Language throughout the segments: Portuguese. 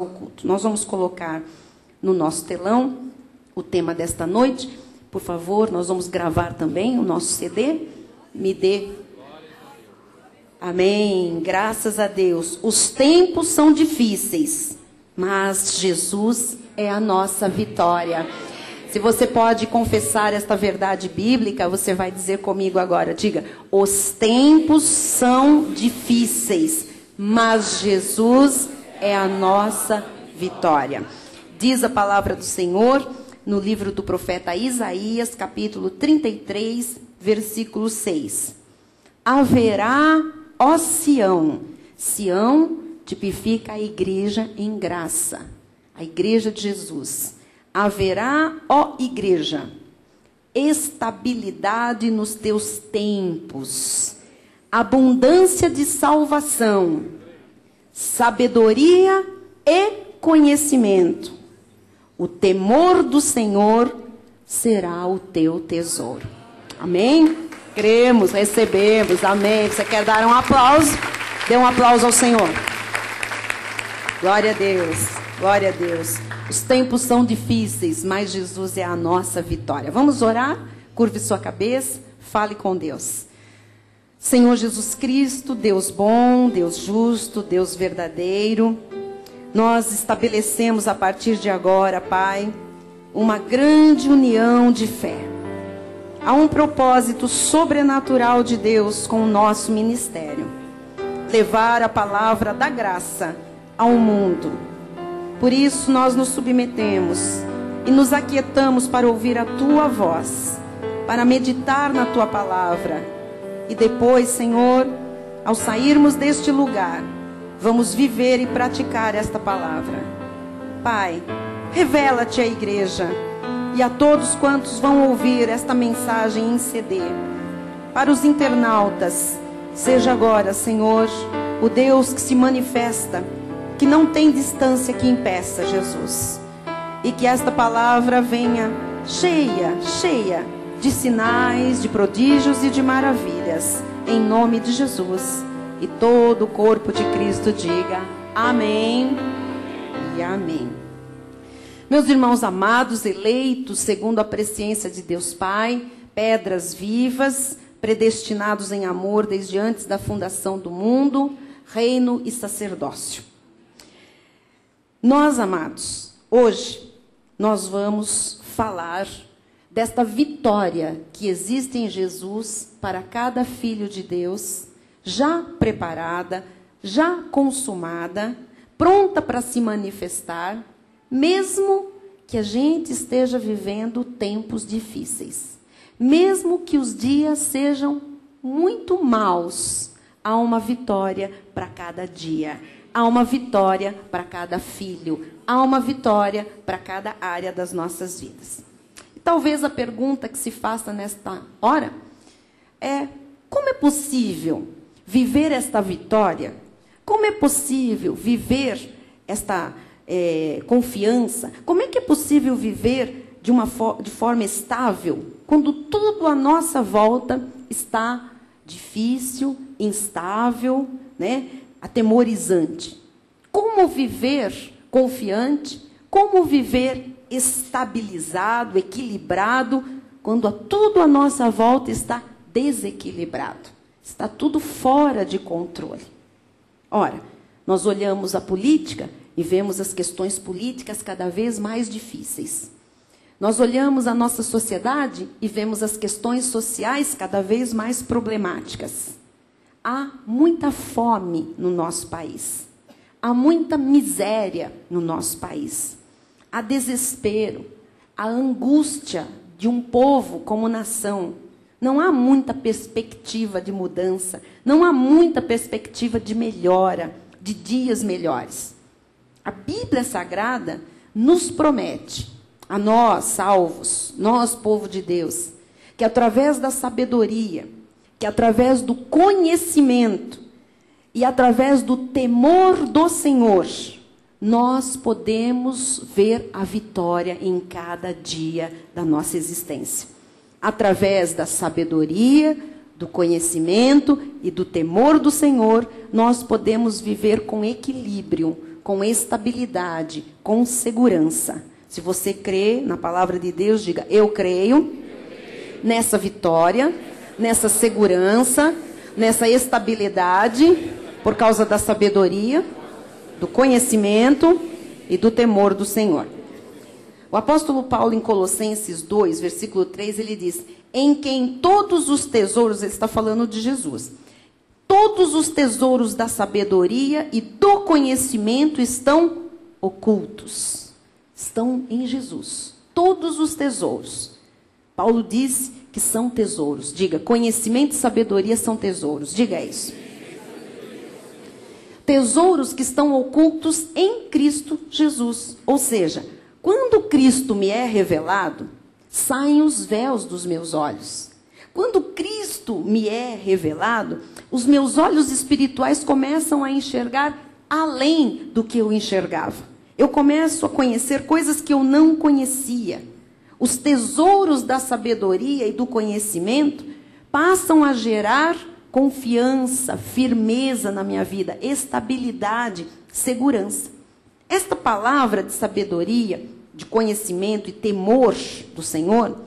culto. Nós vamos colocar no nosso telão o tema desta noite. Por favor, nós vamos gravar também o nosso CD. Me dê. Amém. Graças a Deus. Os tempos são difíceis, mas Jesus é a nossa vitória. Se você pode confessar esta verdade bíblica, você vai dizer comigo agora. Diga: os tempos são difíceis, mas Jesus é a nossa vitória. Diz a palavra do Senhor no livro do profeta Isaías, capítulo 33, versículo 6. Haverá, ó Sião. Sião tipifica a igreja em graça, a igreja de Jesus. Haverá, ó igreja, estabilidade nos teus tempos, abundância de salvação, sabedoria e conhecimento. O temor do Senhor será o teu tesouro. Amém? Cremos, recebemos, amém. Você quer dar um aplauso? Dê um aplauso ao Senhor. Glória a Deus, glória a Deus. Os tempos são difíceis, mas Jesus é a nossa vitória. Vamos orar? Curve sua cabeça, fale com Deus. Senhor Jesus Cristo, Deus bom, Deus justo, Deus verdadeiro, nós estabelecemos a partir de agora, Pai, uma grande união de fé. Há um propósito sobrenatural de Deus com o nosso ministério: levar a palavra da graça ao mundo. Por isso nós nos submetemos e nos aquietamos para ouvir a Tua voz, para meditar na Tua palavra. E depois, Senhor, ao sairmos deste lugar, vamos viver e praticar esta palavra. Pai, revela-te à igreja e a todos quantos vão ouvir esta mensagem em CD. Para os internautas, seja agora, Senhor, o Deus que se manifesta, que não tem distância que impeça, Jesus. E que esta palavra venha cheia, cheia de sinais, de prodígios e de maravilhas, em nome de Jesus. E todo o corpo de Cristo diga amém e amém. Meus irmãos amados, eleitos segundo a presciência de Deus Pai, pedras vivas, predestinados em amor desde antes da fundação do mundo, reino e sacerdócio. Nós, amados, hoje nós vamos falar desta vitória que existe em Jesus para cada filho de Deus, já preparada, já consumada, pronta para se manifestar, mesmo que a gente esteja vivendo tempos difíceis, mesmo que os dias sejam muito maus, há uma vitória para cada dia. Há uma vitória para cada filho. Há uma vitória para cada área das nossas vidas. E talvez a pergunta que se faça nesta hora é: como é possível viver esta vitória? Como é possível viver esta confiança? Como é que é possível viver de forma estável quando tudo à nossa volta está difícil, instável, né? Atemorizante? Como viver confiante? Como viver estabilizado, equilibrado, quando tudo à nossa volta está desequilibrado? Está tudo fora de controle. Ora, nós olhamos a política e vemos as questões políticas cada vez mais difíceis. Nós olhamos a nossa sociedade e vemos as questões sociais cada vez mais problemáticas. Há muita fome no nosso país. Há muita miséria no nosso país. Há desespero, há angústia de um povo como nação. Não há muita perspectiva de mudança. Não há muita perspectiva de melhora, de dias melhores. A Bíblia Sagrada nos promete, a nós, salvos, nós, povo de Deus, que através da sabedoria, que através do conhecimento e através do temor do Senhor, nós podemos ver a vitória em cada dia da nossa existência. Através da sabedoria, do conhecimento e do temor do Senhor, nós podemos viver com equilíbrio, com estabilidade, com segurança. Se você crê na palavra de Deus, diga: eu creio nessa vitória, nessa segurança, nessa estabilidade, por causa da sabedoria, do conhecimento e do temor do Senhor. O apóstolo Paulo, em Colossenses 2, versículo 3, ele diz: em quem todos os tesouros, ele está falando de Jesus, todos os tesouros da sabedoria e do conhecimento estão ocultos. Estão em Jesus. Todos os tesouros. Paulo diz que são tesouros. Diga: conhecimento e sabedoria são tesouros. Diga isso. Tesouros que estão ocultos em Cristo Jesus. Ou seja, quando Cristo me é revelado, saem os véus dos meus olhos. Quando Cristo me é revelado, os meus olhos espirituais começam a enxergar além do que eu enxergava. Eu começo a conhecer coisas que eu não conhecia. Os tesouros da sabedoria e do conhecimento passam a gerar confiança, firmeza na minha vida, estabilidade, segurança. Esta palavra de sabedoria, de conhecimento e temor do Senhor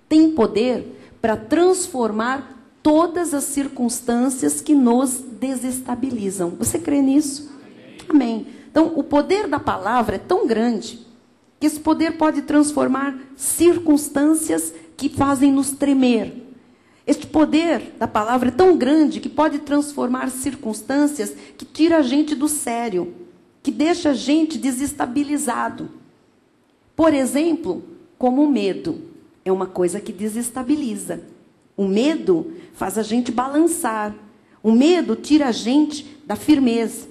tem poder para transformar todas as circunstâncias que nos desestabilizam. Você crê nisso? Amém. Então, o poder da palavra é tão grande que esse poder pode transformar circunstâncias que fazem nos tremer. Este poder da palavra é tão grande que pode transformar circunstâncias que tira a gente do sério, que deixa a gente desestabilizado. Por exemplo, como o medo. É uma coisa que desestabiliza. O medo faz a gente balançar. O medo tira a gente da firmeza.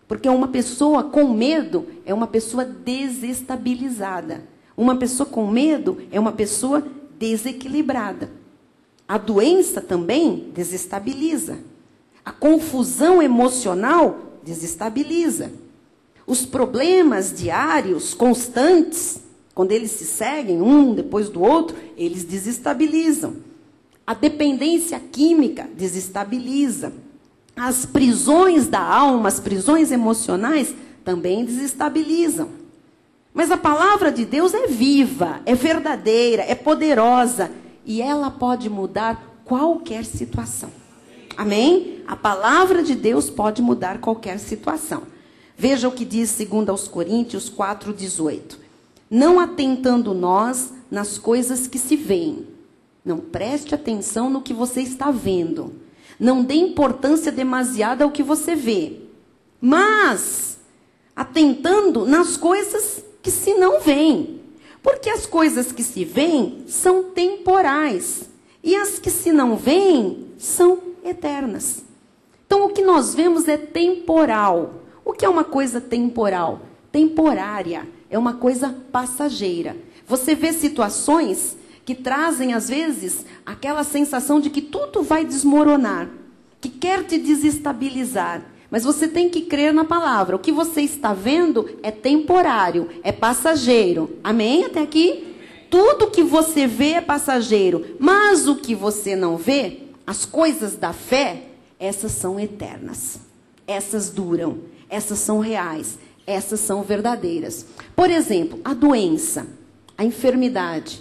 Porque uma pessoa com medo é uma pessoa desestabilizada. Uma pessoa com medo é uma pessoa desequilibrada. A doença também desestabiliza. A confusão emocional desestabiliza. Os problemas diários, constantes, quando eles se seguem um depois do outro, eles desestabilizam. A dependência química desestabiliza. As prisões da alma, as prisões emocionais também desestabilizam. Mas a palavra de Deus é viva, é verdadeira, é poderosa e ela pode mudar qualquer situação. Amém? A palavra de Deus pode mudar qualquer situação. Veja o que diz 2 Coríntios 4:18. Não atentando nós nas coisas que se veem. Não preste atenção no que você está vendo. Não dê importância demasiada ao que você vê. Mas atentando nas coisas que se não veem. Porque as coisas que se veem são temporais. E as que se não veem são eternas. Então o que nós vemos é temporal. O que é uma coisa temporal? Temporária. É uma coisa passageira. Você vê situações que trazem, às vezes, aquela sensação de que tudo vai desmoronar, que quer te desestabilizar. Mas você tem que crer na palavra. O que você está vendo é temporário, é passageiro. Amém? Até aqui? Tudo que você vê é passageiro. Mas o que você não vê, as coisas da fé, essas são eternas. Essas duram. Essas são reais. Essas são verdadeiras. Por exemplo, a doença, a enfermidade.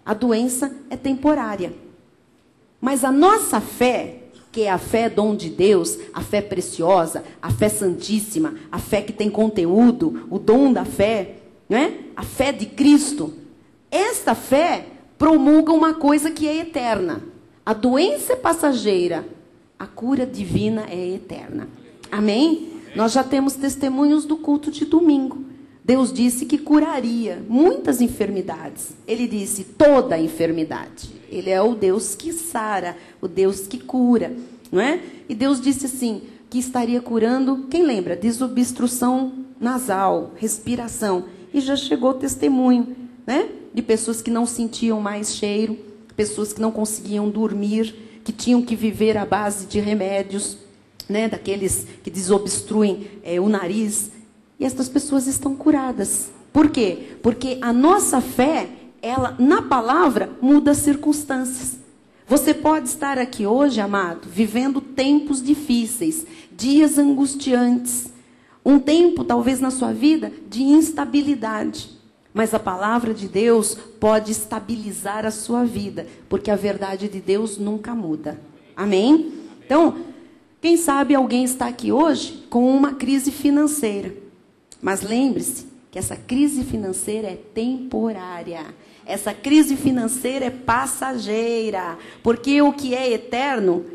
A doença é temporária. Mas a nossa fé, que é a fé dom de Deus, a fé preciosa, a fé santíssima, a fé que tem conteúdo, o dom da fé, não é? A fé de Cristo. Esta fé promulga uma coisa que é eterna. A doença é passageira, a cura divina é eterna. Amém? Nós já temos testemunhos do culto de domingo. Deus disse que curaria muitas enfermidades. Ele disse toda enfermidade. Ele é o Deus que sara, o Deus que cura, não é? E Deus disse assim, que estaria curando, quem lembra? Desobstrução nasal, respiração. E já chegou o testemunho, né? De pessoas que não sentiam mais cheiro, pessoas que não conseguiam dormir, que tinham que viver à base de remédios, né? Daqueles que desobstruem o nariz. E estas pessoas estão curadas. Por quê? Porque a nossa fé, ela, na palavra, muda as circunstâncias. Você pode estar aqui hoje, amado, vivendo tempos difíceis, dias angustiantes. Um tempo, talvez na sua vida, de instabilidade. Mas a palavra de Deus pode estabilizar a sua vida, porque a verdade de Deus nunca muda. Amém? Então, quem sabe alguém está aqui hoje com uma crise financeira. Mas lembre-se que essa crise financeira é temporária. Essa crise financeira é passageira. Porque o que é eterno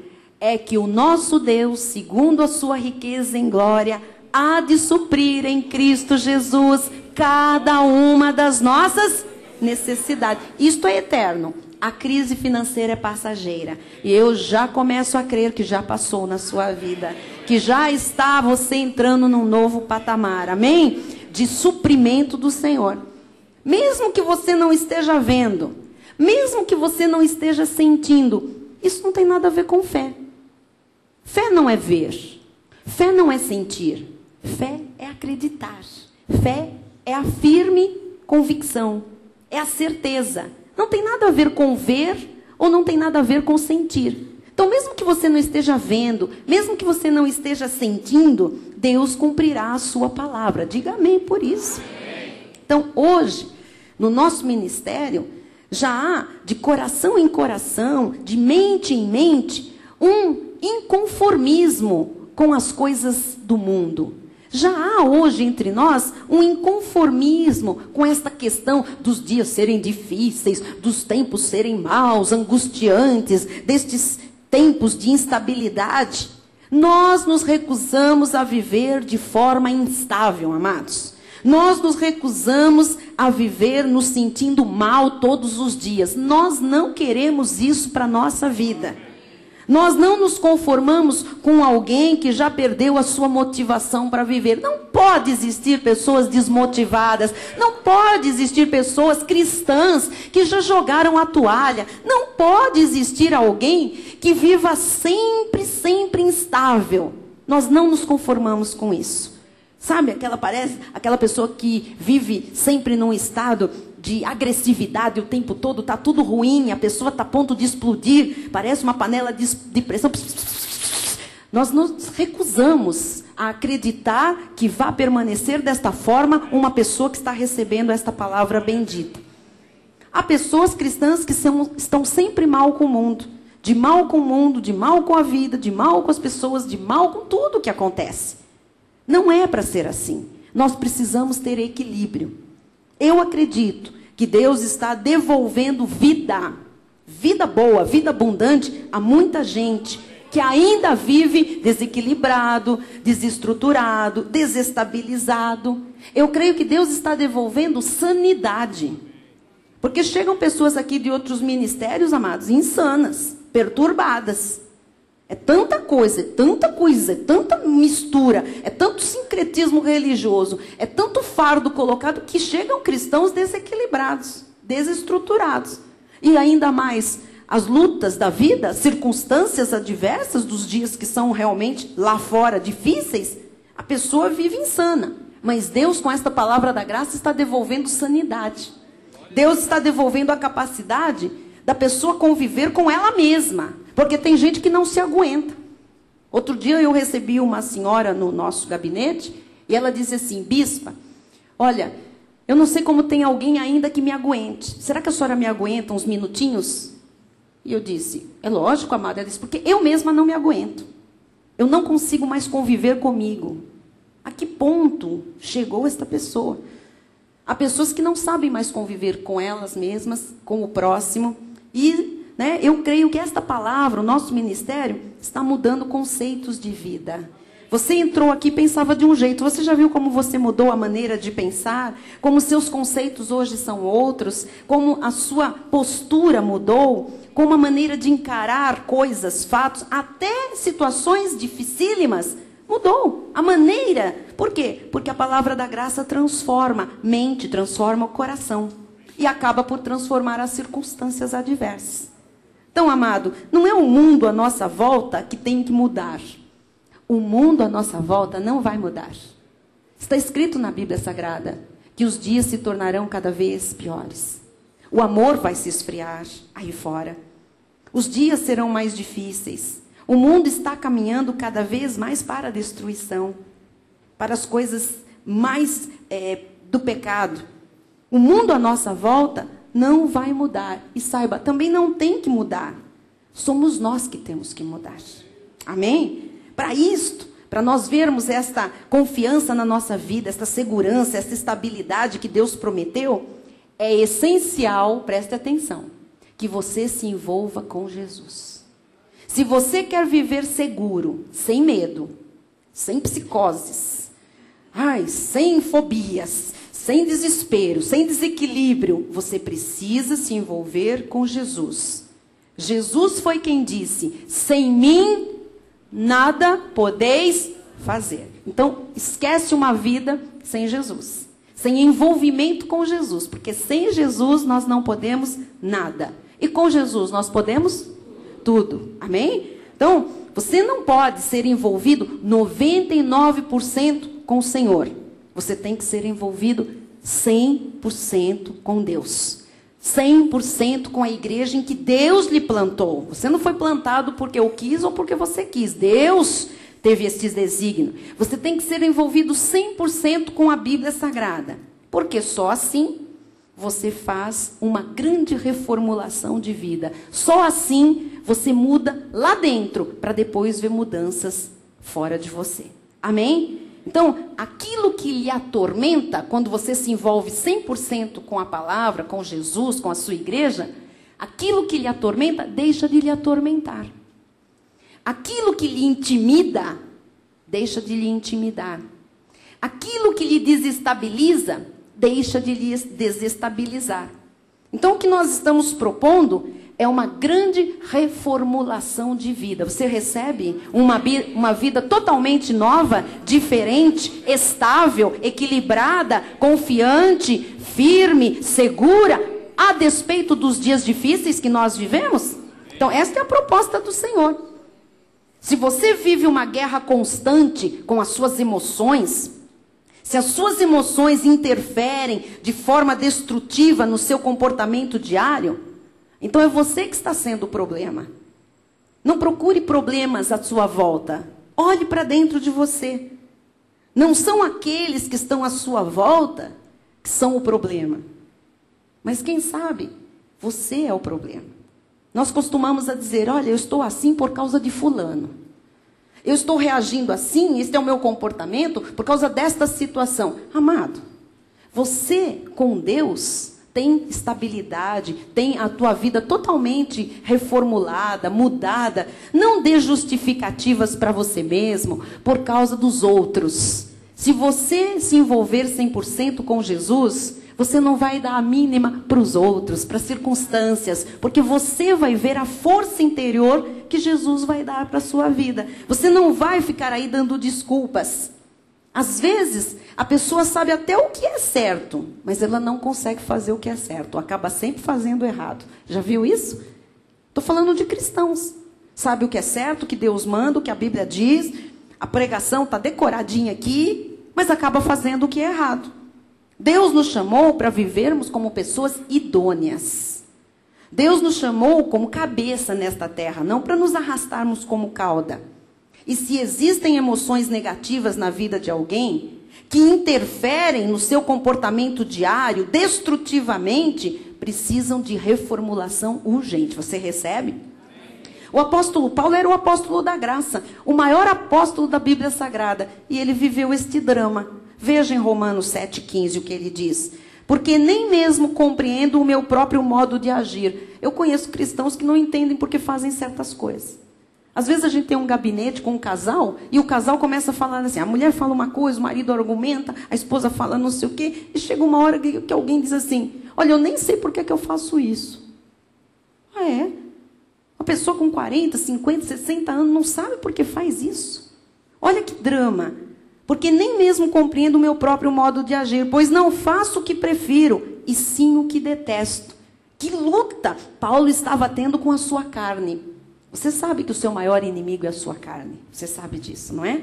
é que o nosso Deus, segundo a sua riqueza em glória, há de suprir em Cristo Jesus cada uma das nossas necessidades. Isto é eterno. A crise financeira é passageira. E eu já começo a crer que já passou na sua vida. Que já está você entrando num novo patamar. Amém? De suprimento do Senhor. Mesmo que você não esteja vendo. Mesmo que você não esteja sentindo. Isso não tem nada a ver com fé. Fé não é ver. Fé não é sentir. Fé é acreditar. Fé é a firme convicção. É a certeza. Não tem nada a ver com ver ou não tem nada a ver com sentir. Então, mesmo que você não esteja vendo, mesmo que você não esteja sentindo, Deus cumprirá a sua palavra. Diga amém por isso. Então, hoje, no nosso ministério, já há de coração em coração, de mente em mente, um inconformismo com as coisas do mundo. Já há hoje entre nós um inconformismo com esta questão dos dias serem difíceis, dos tempos serem maus, angustiantes, destes tempos de instabilidade. Nós nos recusamos a viver de forma instável, amados. Nós nos recusamos a viver nos sentindo mal todos os dias. Nós não queremos isso para a nossa vida. Nós não nos conformamos com alguém que já perdeu a sua motivação para viver. Não pode existir pessoas desmotivadas. Não pode existir pessoas cristãs que já jogaram a toalha. Não pode existir alguém que viva sempre, sempre instável. Nós não nos conformamos com isso. Sabe, aquela pessoa que vive sempre num estado de agressividade o tempo todo, está tudo ruim, a pessoa está a ponto de explodir, parece uma panela de pressão. Nós nos recusamos a acreditar que vá permanecer desta forma uma pessoa que está recebendo esta palavra bendita. Há pessoas cristãs que estão sempre mal com o mundo, de mal com o mundo, de mal com a vida, de mal com as pessoas, de mal com tudo que acontece. Não é para ser assim. Nós precisamos ter equilíbrio. Eu acredito que Deus está devolvendo vida boa, vida abundante a muita gente que ainda vive desequilibrado, desestruturado, desestabilizado. Eu creio que Deus está devolvendo sanidade. Porque chegam pessoas aqui de outros ministérios, amados, insanas, perturbadas. É tanta coisa, é tanta mistura, é tanto sincretismo religioso, é tanto fardo colocado que chegam cristãos desequilibrados, desestruturados. E ainda mais, as lutas da vida, circunstâncias adversas dos dias que são realmente lá fora difíceis, a pessoa vive insana. Mas Deus, com esta palavra da graça, está devolvendo sanidade. Deus está devolvendo a capacidade da pessoa conviver com ela mesma. Porque tem gente que não se aguenta. Outro dia eu recebi uma senhora no nosso gabinete e ela disse assim: bispa, olha, eu não sei como tem alguém ainda que me aguente. Será que a senhora me aguenta uns minutinhos? E eu disse: é lógico, amada. Ela disse: porque eu mesma não me aguento. Eu não consigo mais conviver comigo. A que ponto chegou esta pessoa? Há pessoas que não sabem mais conviver com elas mesmas, com o próximo. E eu creio que esta palavra, o nosso ministério, está mudando conceitos de vida. Você entrou aqui e pensava de um jeito. Você já viu como você mudou a maneira de pensar? Como seus conceitos hoje são outros? Como a sua postura mudou? Como a maneira de encarar coisas, fatos, até situações dificílimas mudou. A maneira. Por quê? Porque a palavra da graça transforma mente, transforma o coração. E acaba por transformar as circunstâncias adversas. Então, amado, não é o mundo à nossa volta que tem que mudar. O mundo à nossa volta não vai mudar. Está escrito na Bíblia Sagrada que os dias se tornarão cada vez piores. O amor vai se esfriar aí fora. Os dias serão mais difíceis. O mundo está caminhando cada vez mais para a destruição. para as coisas mais do pecado. O mundo à nossa volta não vai mudar. E saiba, também não tem que mudar. Somos nós que temos que mudar. Amém? Para isto, para nós vermos esta confiança na nossa vida, esta segurança, esta estabilidade que Deus prometeu, é essencial, preste atenção, que você se envolva com Jesus. Se você quer viver seguro, sem medo, sem psicoses, sem fobias, sem desespero, sem desequilíbrio, você precisa se envolver com Jesus. Jesus foi quem disse: sem mim nada podeis fazer. Então, esquece uma vida sem Jesus, sem envolvimento com Jesus, porque sem Jesus nós não podemos nada. E com Jesus nós podemos tudo. Amém? Então, você não pode ser envolvido 99% com o Senhor. Você tem que ser envolvido 100% com Deus. 100% com a igreja em que Deus lhe plantou. Você não foi plantado porque eu quis ou porque você quis. Deus teve esse desígnio. Você tem que ser envolvido 100% com a Bíblia Sagrada. Porque só assim você faz uma grande reformulação de vida. Só assim você muda lá dentro, para depois ver mudanças fora de você. Amém? Então, aquilo que lhe atormenta, quando você se envolve 100% com a palavra, com Jesus, com a sua igreja, aquilo que lhe atormenta, deixa de lhe atormentar. Aquilo que lhe intimida, deixa de lhe intimidar. Aquilo que lhe desestabiliza, deixa de lhe desestabilizar. Então, o que nós estamos propondo é uma grande reformulação de vida. Você recebe uma vida totalmente nova, diferente, estável, equilibrada, confiante, firme, segura, a despeito dos dias difíceis que nós vivemos? Então, esta é a proposta do Senhor. Se você vive uma guerra constante com as suas emoções, se as suas emoções interferem de forma destrutiva no seu comportamento diário, então é você que está sendo o problema. Não procure problemas à sua volta. Olhe para dentro de você. Não são aqueles que estão à sua volta que são o problema. Mas quem sabe, você é o problema. Nós costumamos a dizer: olha, eu estou assim por causa de fulano. Eu estou reagindo assim, este é o meu comportamento por causa desta situação. Amado, você com Deus tem estabilidade, tem a tua vida totalmente reformulada, mudada. Não dê justificativas para você mesmo por causa dos outros. Se você se envolver 100% com Jesus, você não vai dar a mínima para os outros, para as circunstâncias, porque você vai ver a força interior que Jesus vai dar para a sua vida. Você não vai ficar aí dando desculpas. Às vezes, a pessoa sabe até o que é certo, mas ela não consegue fazer o que é certo. Acaba sempre fazendo errado. Já viu isso? Estou falando de cristãos. Sabe o que é certo, o que Deus manda, o que a Bíblia diz. A pregação está decoradinha aqui, mas acaba fazendo o que é errado. Deus nos chamou para vivermos como pessoas idôneas. Deus nos chamou como cabeça nesta terra, não para nos arrastarmos como cauda. E se existem emoções negativas na vida de alguém, que interferem no seu comportamento diário, destrutivamente, precisam de reformulação urgente. Você recebe? O apóstolo Paulo era o apóstolo da graça, o maior apóstolo da Bíblia Sagrada. E ele viveu este drama. Veja em Romanos 7,15 o que ele diz. Porque nem mesmo compreendo o meu próprio modo de agir. Eu conheço cristãos que não entendem porque fazem certas coisas. Às vezes a gente tem um gabinete com um casal e o casal começa a falar assim, a mulher fala uma coisa, o marido argumenta, a esposa fala não sei o quê, e chega uma hora que alguém diz assim, olha, eu nem sei por que eu faço isso. Ah, é? Uma pessoa com 40, 50, 60 anos não sabe por que faz isso. Olha que drama. Porque nem mesmo compreendo o meu próprio modo de agir, pois não faço o que prefiro, e sim o que detesto. Que luta Paulo estava tendo com a sua carne. Você sabe que o seu maior inimigo é a sua carne. Você sabe disso, não é?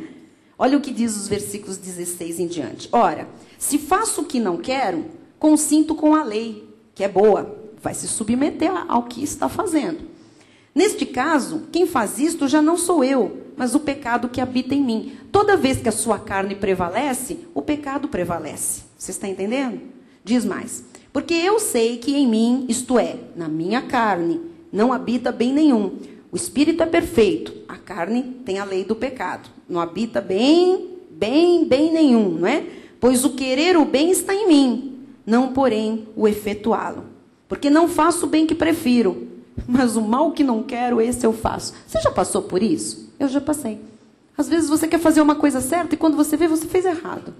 Olha o que diz os versículos 16 em diante. Ora, se faço o que não quero, consinto com a lei, que é boa. Vai se submeter ao que está fazendo. Neste caso, quem faz isto já não sou eu, mas o pecado que habita em mim. Toda vez que a sua carne prevalece, o pecado prevalece. Você está entendendo? Diz mais. Porque eu sei que em mim, isto é, na minha carne, não habita bem nenhum. O espírito é perfeito, a carne tem a lei do pecado. Não habita bem nenhum, não é? Pois o querer o bem está em mim, não porém o efetuá-lo. Porque não faço o bem que prefiro, mas o mal que não quero, esse eu faço. Você já passou por isso? Eu já passei. Às vezes você quer fazer uma coisa certa e quando você vê, você fez errado.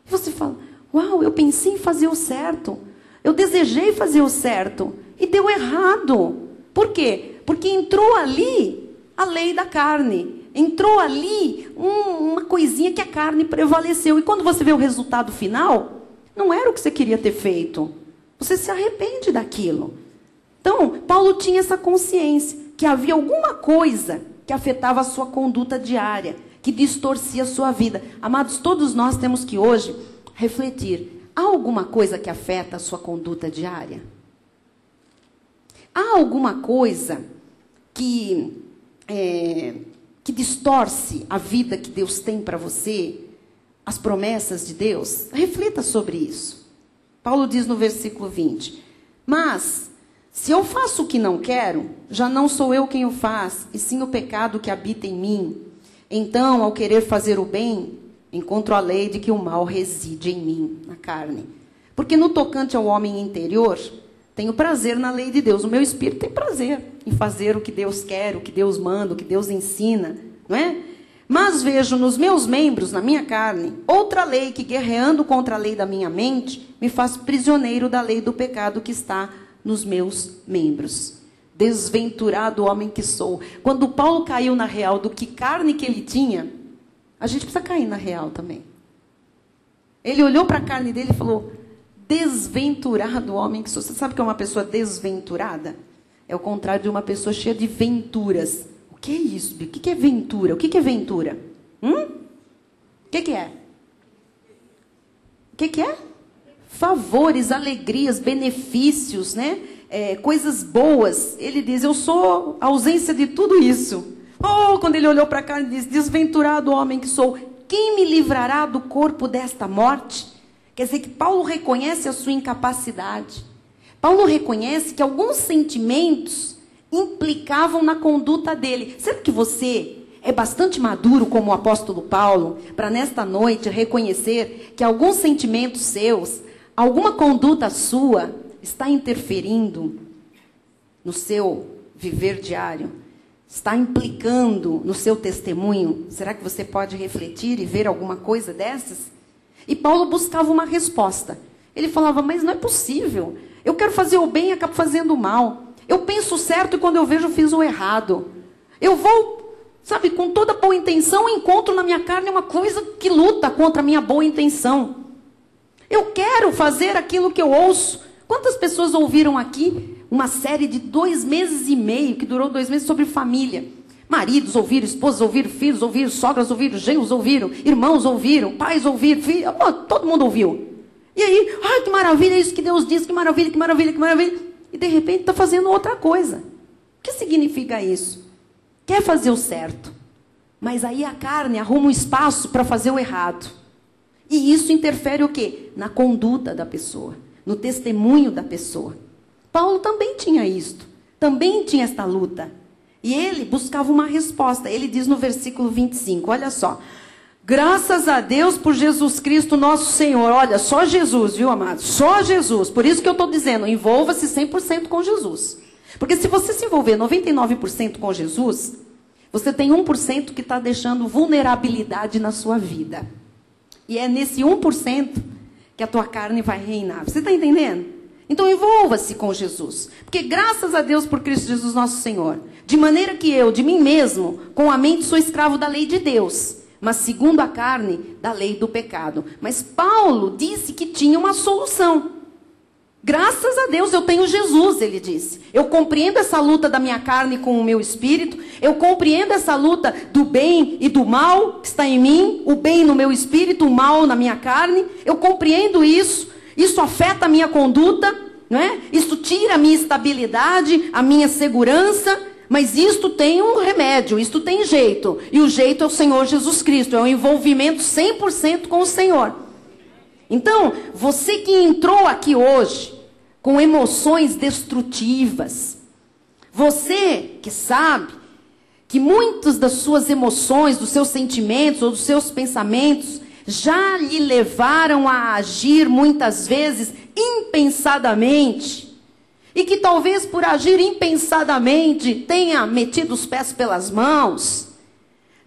E você fala, uau, eu pensei em fazer o certo. Eu desejei fazer o certo e deu errado. Por quê? Porque entrou ali a lei da carne. Entrou ali uma coisinha que a carne prevaleceu. E quando você vê o resultado final, não era o que você queria ter feito. Você se arrepende daquilo. Então, Paulo tinha essa consciência que havia alguma coisa que afetava a sua conduta diária, que distorcia a sua vida. Amados, todos nós temos que hoje refletir. Há alguma coisa que afeta a sua conduta diária? Há alguma coisa que distorce a vida que Deus tem para você? As promessas de Deus? Reflita sobre isso. Paulo diz no versículo 20. Mas, se eu faço o que não quero, já não sou eu quem o faz, e sim o pecado que habita em mim. Então, ao querer fazer o bem, encontro a lei de que o mal reside em mim, na carne. Porque no tocante ao homem interior, tenho prazer na lei de Deus. O meu espírito tem prazer em fazer o que Deus quer, o que Deus manda, o que Deus ensina, não é? Mas vejo nos meus membros, na minha carne, outra lei que, guerreando contra a lei da minha mente, me faz prisioneiro da lei do pecado que está nos meus membros. Desventurado homem que sou. Quando Paulo caiu na real do que carne que ele tinha, a gente precisa cair na real também. Ele olhou para a carne dele e falou, desventurado homem que sou. Você sabe o que é uma pessoa desventurada? É o contrário de uma pessoa cheia de venturas. O que é isso? O que é ventura? O que é ventura? O que é? O que é? Favores, alegrias, benefícios, né? Coisas boas. Ele diz, eu sou a ausência de tudo isso. Oh, quando ele olhou para a carne, ele diz, desventurado homem que sou, quem me livrará do corpo desta morte? Quer dizer que Paulo reconhece a sua incapacidade. Paulo reconhece que alguns sentimentos implicavam na conduta dele. Será que você é bastante maduro como o apóstolo Paulo para nesta noite reconhecer que alguns sentimentos seus, alguma conduta sua está interferindo no seu viver diário? Está implicando no seu testemunho? Será que você pode refletir e ver alguma coisa dessas? E Paulo buscava uma resposta. Ele falava, mas não é possível. Eu quero fazer o bem e acabo fazendo o mal. Eu penso certo e quando eu vejo eu fiz o errado. Eu vou, sabe, com toda boa intenção, encontro na minha carne uma coisa que luta contra a minha boa intenção. Eu quero fazer aquilo que eu ouço. Quantas pessoas ouviram aqui uma série de 2 meses e meio, que durou 2 meses, sobre família? Maridos ouviram, esposas ouviram, filhos ouviram, sogras ouviram, genros ouviram, irmãos ouviram, pais ouviram, filhos, todo mundo ouviu. E aí, ai, que maravilha, é isso que Deus diz, que maravilha, que maravilha, que maravilha. E de repente está fazendo outra coisa. O que significa isso? Quer fazer o certo, mas aí a carne arruma um espaço para fazer o errado. E isso interfere o quê? Na conduta da pessoa, no testemunho da pessoa. Paulo também tinha isto, também tinha esta luta. E ele buscava uma resposta. Ele diz no versículo 25, olha só. Graças a Deus por Jesus Cristo nosso Senhor. Olha, só Jesus, viu, amados? Só Jesus. Por isso que eu estou dizendo, envolva-se 100% com Jesus. Porque se você se envolver 99% com Jesus, você tem 1% que está deixando vulnerabilidade na sua vida. E é nesse 1% que a tua carne vai reinar. Você está entendendo? Então envolva-se com Jesus. Porque graças a Deus por Cristo Jesus nosso Senhor. De maneira que eu, de mim mesmo, com a mente sou escravo da lei de Deus. Mas segundo a carne, da lei do pecado. Mas Paulo disse que tinha uma solução. Graças a Deus eu tenho Jesus, ele disse. Eu compreendo essa luta da minha carne com o meu espírito. Eu compreendo essa luta do bem e do mal que está em mim. O bem no meu espírito, o mal na minha carne. Eu compreendo isso. Isso afeta a minha conduta, não é? Isso tira a minha estabilidade, a minha segurança. Mas isto tem um remédio, isto tem jeito. E o jeito é o Senhor Jesus Cristo, é um envolvimento 100% com o Senhor. Então, você que entrou aqui hoje com emoções destrutivas, você que sabe que muitas das suas emoções, dos seus sentimentos ou dos seus pensamentos já lhe levaram a agir muitas vezes impensadamente, e que talvez por agir impensadamente tenha metido os pés pelas mãos,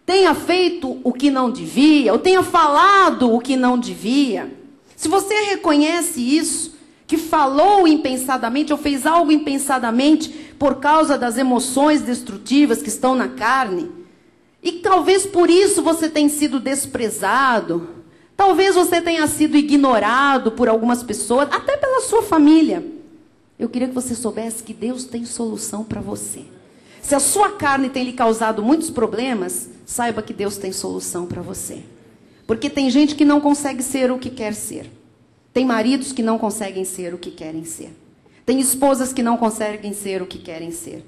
tenha feito o que não devia, ou tenha falado o que não devia. Se você reconhece isso, que falou impensadamente ou fez algo impensadamente por causa das emoções destrutivas que estão na carne, e talvez por isso você tenha sido desprezado, talvez você tenha sido ignorado por algumas pessoas, até pela sua família, eu queria que você soubesse que Deus tem solução para você. Se a sua carne tem lhe causado muitos problemas, saiba que Deus tem solução para você. Porque tem gente que não consegue ser o que quer ser. Tem maridos que não conseguem ser o que querem ser. Tem esposas que não conseguem ser o que querem ser.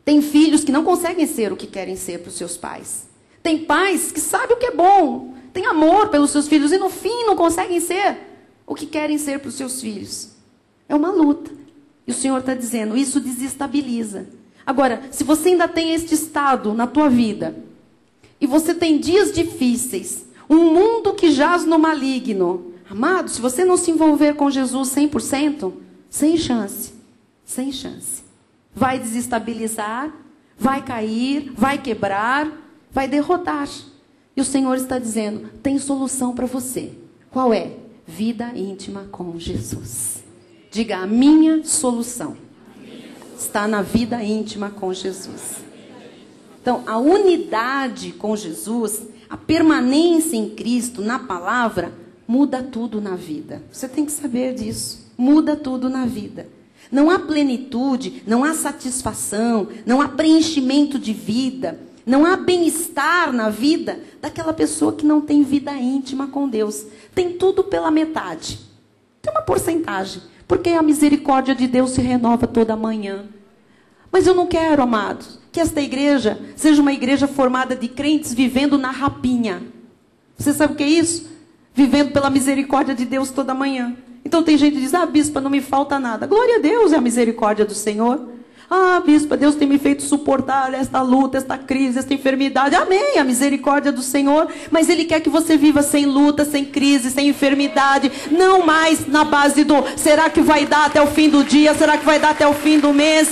Tem filhos que não conseguem ser o que querem ser para os seus pais. Tem pais que sabem o que é bom, tem amor pelos seus filhos e no fim não conseguem ser o que querem ser para os seus filhos. É uma luta. E o Senhor está dizendo, isso desestabiliza. Agora, se você ainda tem este estado na tua vida, e você tem dias difíceis, um mundo que jaz no maligno, amado, se você não se envolver com Jesus 100%, sem chance, sem chance. Vai desestabilizar, vai cair, vai quebrar, vai derrotar. E o Senhor está dizendo, tem solução para você. Qual é? Vida íntima com Jesus. Diga, a minha solução está na vida íntima com Jesus. Então, a unidade com Jesus, a permanência em Cristo, na palavra, muda tudo na vida. Você tem que saber disso. Muda tudo na vida. Não há plenitude, não há satisfação, não há preenchimento de vida, não há bem-estar na vida daquela pessoa que não tem vida íntima com Deus. Tem tudo pela metade. Tem uma porcentagem. Porque a misericórdia de Deus se renova toda manhã. Mas eu não quero, amados, que esta igreja seja uma igreja formada de crentes vivendo na rapinha. Você sabe o que é isso? Vivendo pela misericórdia de Deus toda manhã. Então tem gente que diz, bispa, não me falta nada. Glória a Deus, é a misericórdia do Senhor. Bispa, Deus tem me feito suportar esta luta, esta crise, esta enfermidade. Amém, a misericórdia do Senhor. Mas Ele quer que você viva sem luta, sem crise, sem enfermidade. Não mais na base do, será que vai dar até o fim do dia? Será que vai dar até o fim do mês?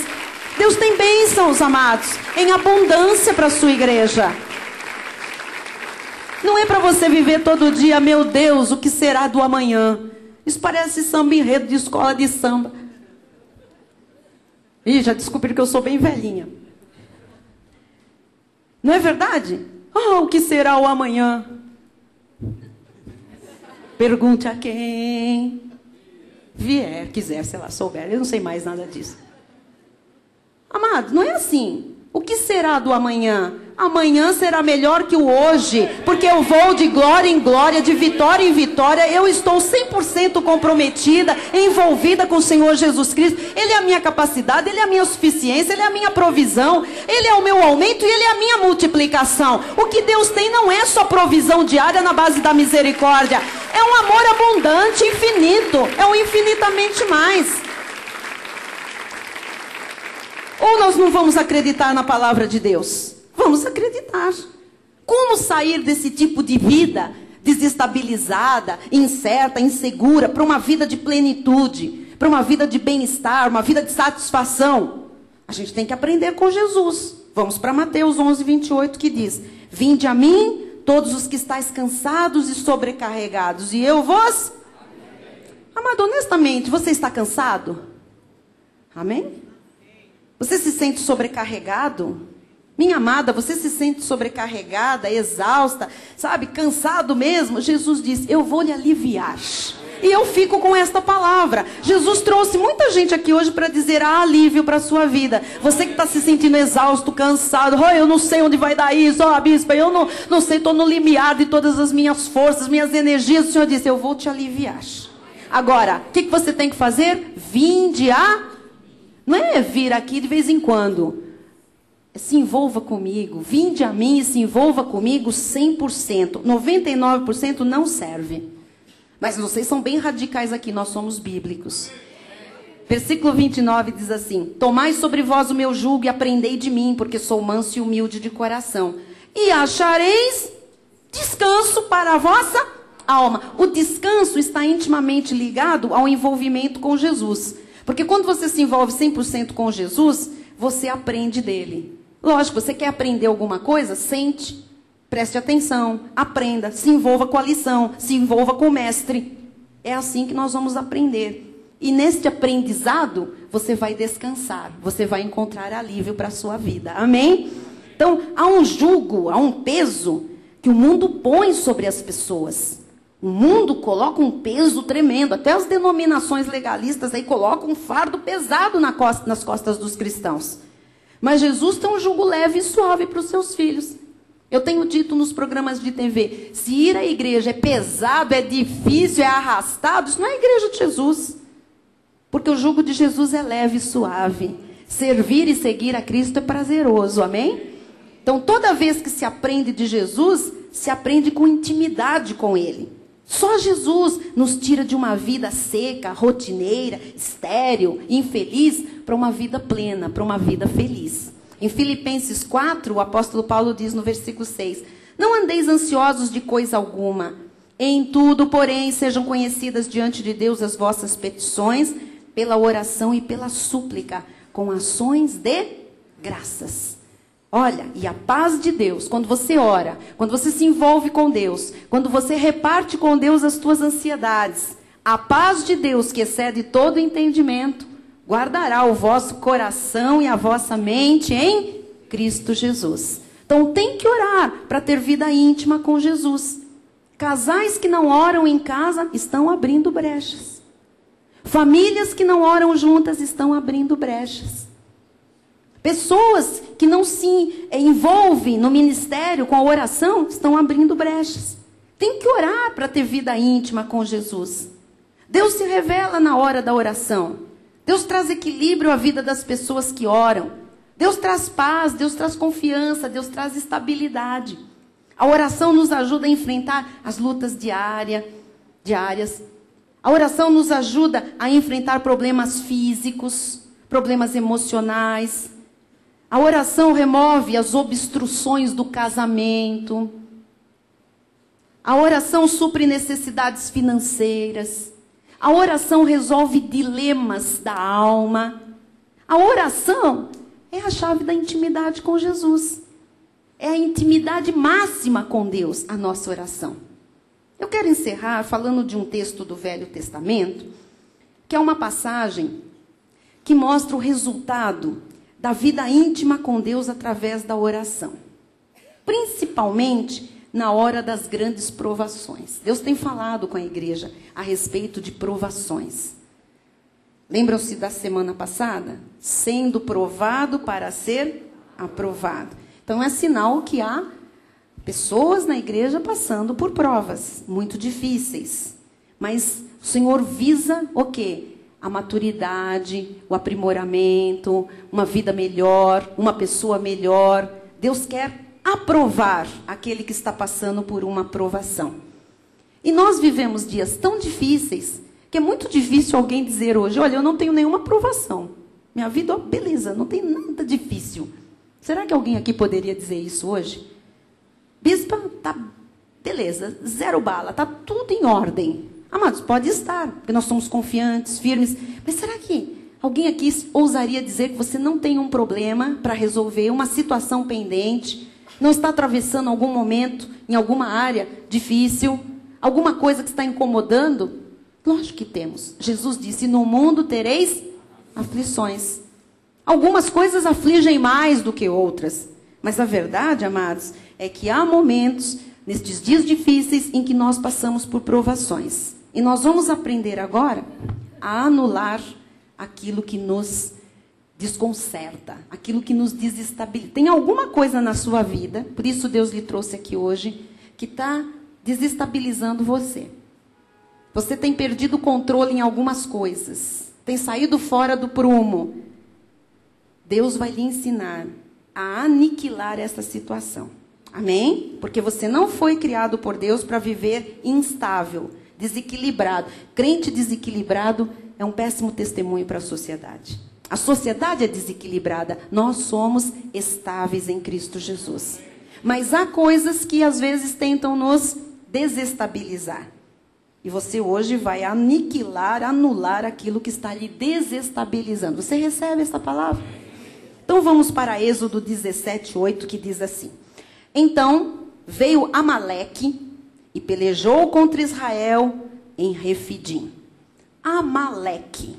Deus tem bênçãos, amados, em abundância para a sua igreja. Não é para você viver todo dia, meu Deus, o que será do amanhã? Isso parece samba enredo de escola de samba. Ih, já descobriram que eu sou bem velhinha. Não é verdade? O que será o amanhã? Pergunte a quem vier, quiser, sei lá, souber. Eu não sei mais nada disso. Amado, não é assim. O que será do amanhã? Amanhã será melhor que o hoje, porque eu vou de glória em glória, de vitória em vitória. Eu estou 100% comprometida, envolvida com o Senhor Jesus Cristo. Ele é a minha capacidade, Ele é a minha suficiência, Ele é a minha provisão, Ele é o meu aumento e Ele é a minha multiplicação. O que Deus tem não é só provisão diária na base da misericórdia. É um amor abundante, infinito. É um infinitamente mais. Ou nós não vamos acreditar na palavra de Deus? Vamos acreditar. Como sair desse tipo de vida desestabilizada, incerta, insegura, para uma vida de plenitude, para uma vida de bem-estar, uma vida de satisfação? A gente tem que aprender com Jesus. Vamos para Mateus 11, 28, que diz, vinde a mim, todos os que estáis cansados e sobrecarregados, e eu vos... Amado, honestamente, você está cansado? Amém? Você se sente sobrecarregado? Minha amada, você se sente sobrecarregada, exausta, sabe, cansado mesmo? Jesus diz, eu vou lhe aliviar. E eu fico com esta palavra. Jesus trouxe muita gente aqui hoje para dizer, há alívio para a sua vida. Você que está se sentindo exausto, cansado, eu não sei onde vai dar isso, bispa, eu não sei, estou no limiar de todas as minhas forças, minhas energias. O Senhor disse, eu vou te aliviar. Agora, o que você tem que fazer? Vinde a... Não é vir aqui de vez em quando. se envolva comigo, vinde a mim e se envolva comigo 100%. 99% não serve. Mas vocês são bem radicais aqui, nós somos bíblicos. Versículo 29 diz assim: tomai sobre vós o meu jugo e aprendei de mim, porque sou manso e humilde de coração, e achareis descanso para a vossa alma. O descanso está intimamente ligado ao envolvimento com Jesus. Porque quando você se envolve 100% com Jesus, você aprende dele. Lógico, você quer aprender alguma coisa? Sente, preste atenção, aprenda, se envolva com a lição, se envolva com o mestre. É assim que nós vamos aprender. E neste aprendizado, você vai descansar, você vai encontrar alívio para a sua vida. Amém? Então, há um jugo, há um peso que o mundo põe sobre as pessoas. O mundo coloca um peso tremendo. Até as denominações legalistas aí colocam um fardo pesado nas costas dos cristãos. Mas Jesus tem um jugo leve e suave para os seus filhos. Eu tenho dito nos programas de TV, se ir à igreja é pesado, é difícil, é arrastado, isso não é a igreja de Jesus. Porque o jugo de Jesus é leve e suave. Servir e seguir a Cristo é prazeroso, amém? Então, toda vez que se aprende de Jesus, se aprende com intimidade com Ele. Só Jesus nos tira de uma vida seca, rotineira, estéril, infeliz, para uma vida plena, para uma vida feliz. Em Filipenses 4, o apóstolo Paulo diz no versículo 6, não andeis ansiosos de coisa alguma. Em tudo, porém, sejam conhecidas diante de Deus as vossas petições, pela oração e pela súplica, com ações de graças. Olha, e a paz de Deus, quando você ora, quando você se envolve com Deus, quando você reparte com Deus as tuas ansiedades, a paz de Deus, que excede todo entendimento, guardará o vosso coração e a vossa mente em Cristo Jesus. Então tem que orar para ter vida íntima com Jesus. Casais que não oram em casa estão abrindo brechas. Famílias que não oram juntas estão abrindo brechas. Pessoas que não se envolvem no ministério com a oração estão abrindo brechas. Tem que orar para ter vida íntima com Jesus. Deus se revela na hora da oração. Deus traz equilíbrio à vida das pessoas que oram. Deus traz paz, Deus traz confiança, Deus traz estabilidade. A oração nos ajuda a enfrentar as lutas diárias. A oração nos ajuda a enfrentar problemas físicos, problemas emocionais. A oração remove as obstruções do casamento. A oração supre necessidades financeiras. A oração resolve dilemas da alma. A oração é a chave da intimidade com Jesus. É a intimidade máxima com Deus, a nossa oração. Eu quero encerrar falando de um texto do Velho Testamento, que é uma passagem que mostra o resultado da vida íntima com Deus através da oração. Principalmente na hora das grandes provações. Deus tem falado com a igreja a respeito de provações. Lembram-se da semana passada? Sendo provado para ser aprovado. Então é sinal que há pessoas na igreja passando por provas muito difíceis. Mas o Senhor visa o quê? A maturidade, o aprimoramento, uma vida melhor, uma pessoa melhor. Deus quer aprovar aquele que está passando por uma provação. E nós vivemos dias tão difíceis, que é muito difícil alguém dizer hoje, olha, eu não tenho nenhuma provação. Minha vida, beleza, não tem nada difícil. Será que alguém aqui poderia dizer isso hoje? Bispa, tá, beleza, zero bala, tá tudo em ordem. Amados, pode estar, porque nós somos confiantes, firmes. Mas será que alguém aqui ousaria dizer que você não tem um problema para resolver, uma situação pendente, não está atravessando algum momento em alguma área difícil, alguma coisa que está incomodando? Lógico que temos. Jesus disse, no mundo tereis aflições. Algumas coisas afligem mais do que outras. Mas a verdade, amados, é que há momentos, nestes dias difíceis, em que nós passamos por provações. E nós vamos aprender agora a anular aquilo que nos desconcerta, aquilo que nos desestabiliza. Tem alguma coisa na sua vida, por isso Deus lhe trouxe aqui hoje, que está desestabilizando você. Você tem perdido o controle em algumas coisas, tem saído fora do prumo. Deus vai lhe ensinar a aniquilar essa situação. Amém? Porque você não foi criado por Deus para viver instável, desequilibrado. Crente desequilibrado é um péssimo testemunho para a sociedade. A sociedade é desequilibrada. Nós somos estáveis em Cristo Jesus. Mas há coisas que às vezes tentam nos desestabilizar. E você hoje vai aniquilar, anular aquilo que está lhe desestabilizando. Você recebe essa palavra? Então vamos para Êxodo 17:8, que diz assim: Então veio Amaleque e pelejou contra Israel em Refidim. Amaleque.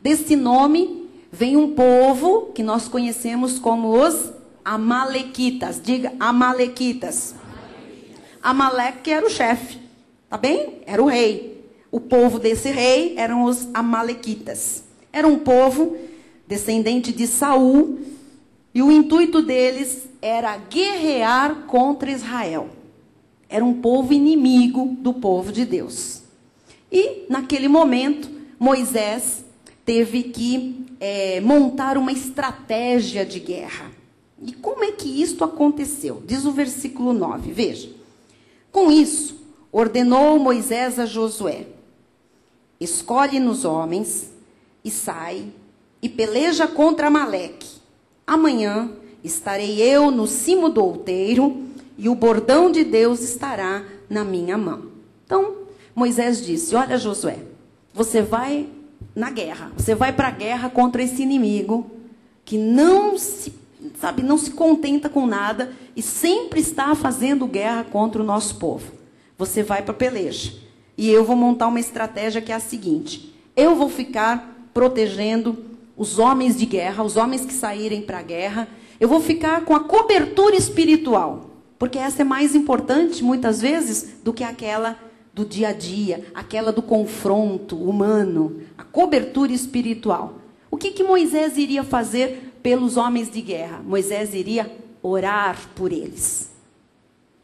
Desse nome vem um povo que nós conhecemos como os Amalequitas. Diga, Amalequitas. Amaleque era o chefe, tá bem? Era o rei. O povo desse rei eram os Amalequitas. Era um povo descendente de Saul, e o intuito deles era guerrear contra Israel. Era um povo inimigo do povo de Deus. E, naquele momento, Moisés teve que montar uma estratégia de guerra. E como é que isto aconteceu? Diz o versículo 9, veja. Com isso, ordenou Moisés a Josué: escolhe-nos homens e sai e peleja contra Amaleque. Amanhã estarei eu no cimo do outeiro e o bordão de Deus estará na minha mão. Então, Moisés disse: olha, Josué, você vai na guerra, você vai para a guerra contra esse inimigo que não se contenta com nada e sempre está fazendo guerra contra o nosso povo. Você vai para a peleja. E eu vou montar uma estratégia que é a seguinte: eu vou ficar protegendo os homens de guerra, os homens que saírem para a guerra. Eu vou ficar com a cobertura espiritual, porque essa é mais importante, muitas vezes, do que aquela do dia a dia, aquela do confronto humano, a cobertura espiritual. O que Moisés iria fazer pelos homens de guerra? Moisés iria orar por eles.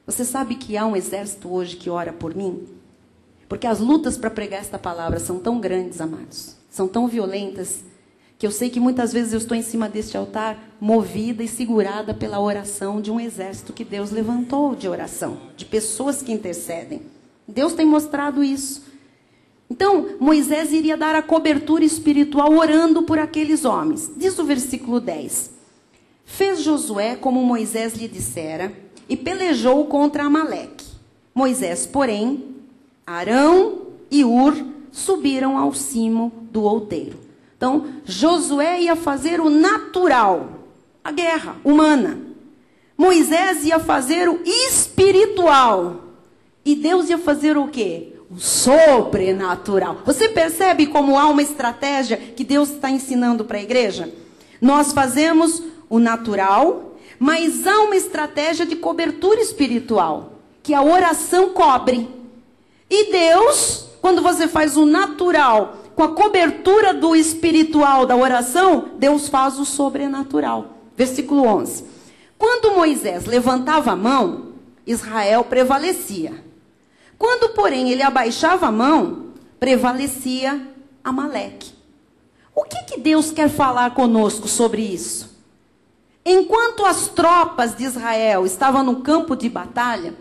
Você sabe que há um exército hoje que ora por mim? Porque as lutas para pregar esta palavra são tão grandes, amados, são tão violentas, que eu sei que muitas vezes eu estou em cima deste altar, movida e segurada pela oração de um exército que Deus levantou de oração, de pessoas que intercedem. Deus tem mostrado isso. Então, Moisés iria dar a cobertura espiritual orando por aqueles homens. Diz o versículo 10. Fez Josué como Moisés lhe dissera e pelejou contra Amaleque. Moisés, porém, Arão e Ur subiram ao cimo do outeiro. Então, Josué ia fazer o natural, a guerra humana. Moisés ia fazer o espiritual. E Deus ia fazer o quê? O sobrenatural. Você percebe como há uma estratégia que Deus está ensinando para a igreja? Nós fazemos o natural, mas há uma estratégia de cobertura espiritual, que a oração cobre. E Deus, quando você faz o natural com a cobertura do espiritual da oração, Deus faz o sobrenatural. Versículo 11. Quando Moisés levantava a mão, Israel prevalecia. Quando, porém, ele abaixava a mão, prevalecia Amaleque. O que Deus quer falar conosco sobre isso? Enquanto as tropas de Israel estavam no campo de batalha,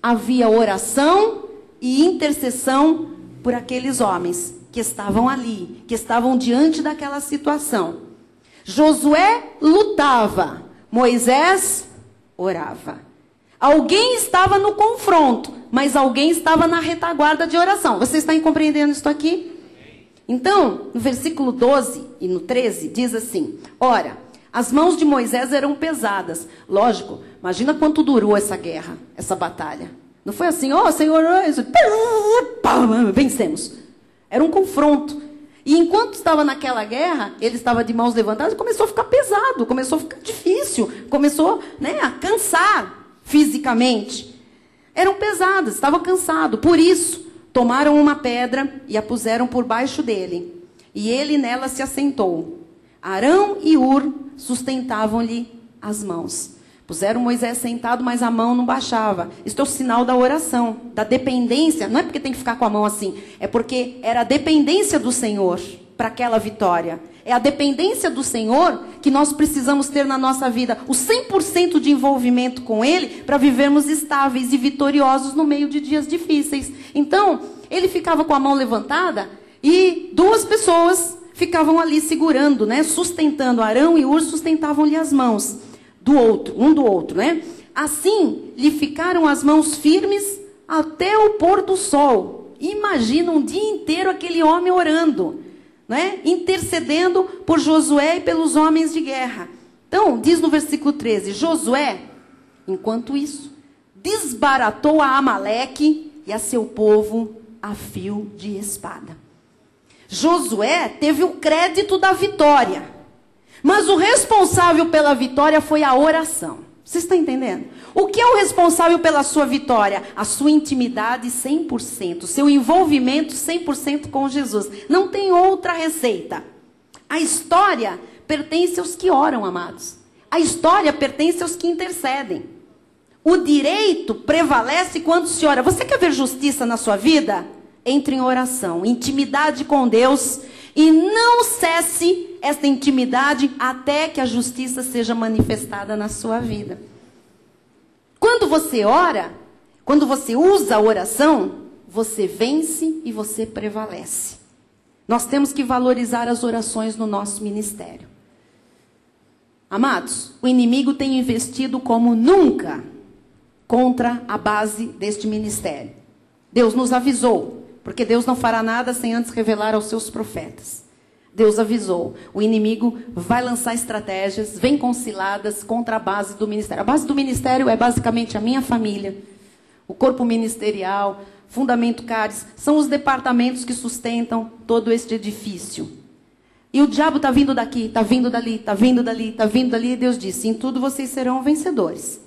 havia oração e intercessão por aqueles homens que estavam ali, que estavam diante daquela situação. Josué lutava, Moisés orava. Alguém estava no confronto, mas alguém estava na retaguarda de oração. Você está compreendendo isso aqui? Então, no versículo 12 e no 13, diz assim: ora, as mãos de Moisés eram pesadas. Lógico, imagina quanto durou essa guerra, essa batalha. Não foi assim, ó, Senhor, vencemos. Era um confronto. E enquanto estava naquela guerra, ele estava de mãos levantadas, começou a ficar pesado, começou a ficar difícil, começou, a cansar fisicamente. Eram pesadas, estava cansado. Por isso, tomaram uma pedra e a puseram por baixo dele. E ele nela se assentou. Arão e Ur sustentavam-lhe as mãos. Puseram Moisés sentado, mas a mão não baixava. Isto é o sinal da oração, da dependência. Não é porque tem que ficar com a mão assim, é porque era a dependência do Senhor para aquela vitória. É a dependência do Senhor que nós precisamos ter na nossa vida. O 100% de envolvimento com Ele para vivermos estáveis e vitoriosos no meio de dias difíceis. Então, ele ficava com a mão levantada e 2 pessoas ficavam ali segurando, né? Sustentando. Arão e Hur sustentavam-lhe as mãos um do outro, né? Assim, lhe ficaram as mãos firmes até o pôr do sol. Imagina um dia inteiro aquele homem orando, né? Intercedendo por Josué e pelos homens de guerra. Então, diz no versículo 13, Josué, enquanto isso, desbaratou a Amaleque e a seu povo a fio de espada. Josué teve o crédito da vitória, mas o responsável pela vitória foi a oração. Você está entendendo? O que é o responsável pela sua vitória? A sua intimidade 100%, seu envolvimento 100% com Jesus. Não tem outra receita. A história pertence aos que oram, amados. A história pertence aos que intercedem. O direito prevalece quando se ora. Você quer ver justiça na sua vida? Entre em oração, intimidade com Deus, e não cesse esta intimidade até que a justiça seja manifestada na sua vida. Quando você ora, quando você usa a oração, você vence e você prevalece. Nós temos que valorizar as orações no nosso ministério. Amados, o inimigo tem investido como nunca contra a base deste ministério. Deus nos avisou. Porque Deus não fará nada sem antes revelar aos seus profetas. Deus avisou. O inimigo vai lançar estratégias, vem com ciladas contra a base do ministério. A base do ministério é basicamente a minha família, o corpo ministerial, Fundamento Caris. São os departamentos que sustentam todo este edifício. E o diabo está vindo daqui, está vindo dali, está vindo dali, está vindo dali. E Deus disse, em tudo vocês serão vencedores.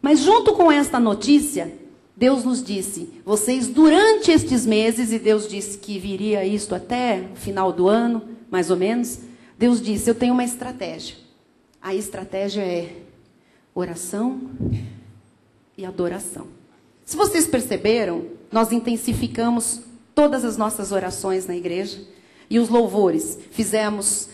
Mas junto com esta notícia, Deus nos disse, vocês durante estes meses, e Deus disse que viria isto até o final do ano, mais ou menos, Deus disse, eu tenho uma estratégia. A estratégia é oração e adoração. Se vocês perceberam, nós intensificamos todas as nossas orações na igreja, e os louvores, fizemos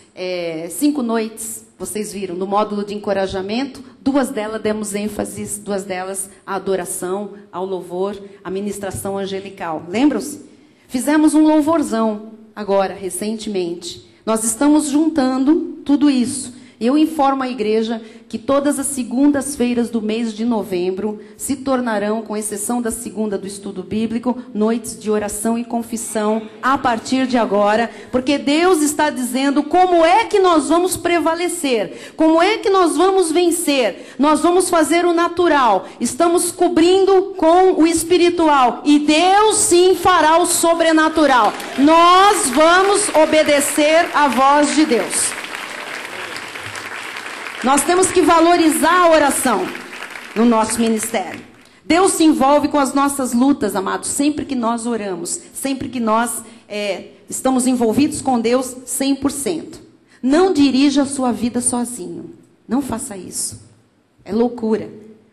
5 noites, vocês viram, no módulo de encorajamento, 2 delas demos ênfase, 2 delas à adoração, ao louvor, à ministração angelical. Lembram-se? Fizemos um louvorzão agora, recentemente. Nós estamos juntando tudo isso. Eu informo a igreja que todas as segundas-feiras do mês de novembro se tornarão, com exceção da segunda do estudo bíblico, noites de oração e confissão a partir de agora, porque Deus está dizendo como é que nós vamos prevalecer, como é que nós vamos vencer. Nós vamos fazer o natural, estamos cobrindo com o espiritual, e Deus sim fará o sobrenatural. Nós vamos obedecer à voz de Deus. Nós temos que valorizar a oração no nosso ministério. Deus se envolve com as nossas lutas, amados, sempre que nós oramos, sempre que nós estamos envolvidos com Deus 100%. Não dirija a sua vida sozinho. Não faça isso. É loucura.